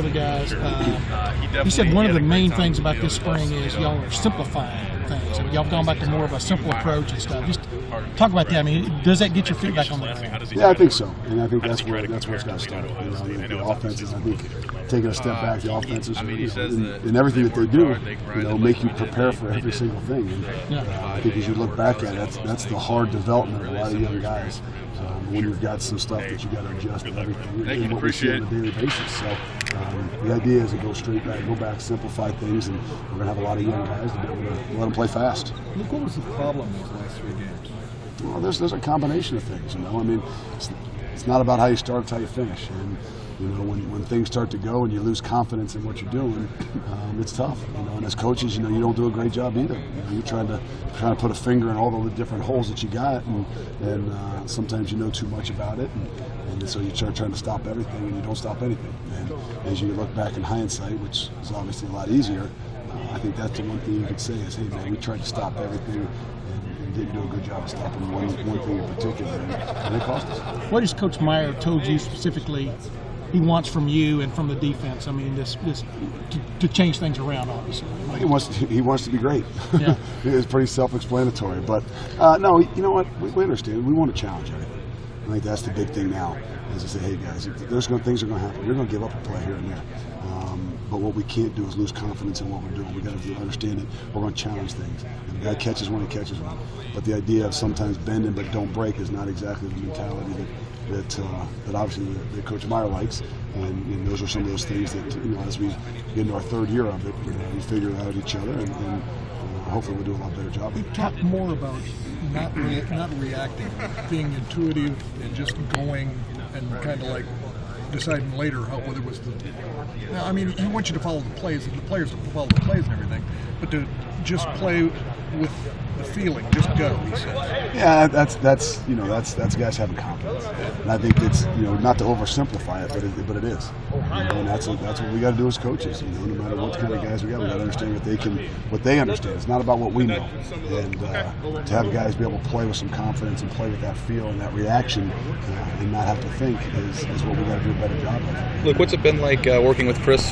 other guys. You said one of the main things about this spring is y'all are simplifying things. And y'all gone back to more of a simple approach and stuff. Just talk about that. I mean, does that get your feet back on the ground? Yeah, I think so. And I think that's where it's got to start. The offenses, I think, taking a step back, the offenses, and everything that they do, make you prepare for every single thing. And I think as you look back at it, that's the hard development of a lot of young guys. When you've got some stuff that you got to adjust and everything, and what we see on a daily basis. So the idea is to go back, simplify things, and we're going to have a lot of young guys to be able to let them play fast. Look, what was the problem these last 3 games? Well, there's a combination of things. I mean, it's not about how you start; it's how you finish. And when things start to go and you lose confidence in what you're doing, it's tough. And as coaches, you don't do a great job either. You're trying to put a finger in all the different holes that you got, and sometimes you know too much about it, and so you start trying to stop everything, and you don't stop anything. And as you look back in hindsight, which is obviously a lot easier, I think that's the one thing you could say is, hey man, we tried to stop everything. And didn't do a good job of stopping one thing in particular, and it cost us. What has Coach Meyer told you specifically he wants from you and from the defense? I mean, this to change things around, obviously. He wants to be great. Yeah. It's pretty self-explanatory. But no, you know what? We understand. We want to challenge everything. I think that's the big thing now. Is to say, hey guys, things are going to happen. You're going to give up a play here and there. But what we can't do is lose confidence in what we're doing. We got to understand it. We're going to challenge things. And the guy catches when he catches one. But the idea of sometimes bending but don't break is not exactly the mentality that obviously that Coach Meyer likes. And those are some of those things that as we get into our 3rd year of it, we figure it out each other, and hopefully we'll do a lot better job. We talk more about not reacting, being intuitive and just going and kind of like deciding later whether it was the. Now, I mean, he wants you to follow the plays, and the players to follow the plays and everything, but to just play with the feeling, just go. He said. Yeah, that's guys having confidence, and I think it's not to oversimplify it, but it is, and that's what we got to do as coaches. No matter what kind of guys we got to understand what they understand. It's not about what we know, and to have guys be able to play with some confidence and play with that feel and that reaction, and not have to think is what we got to do a better job of. Look, what's it been like working with Chris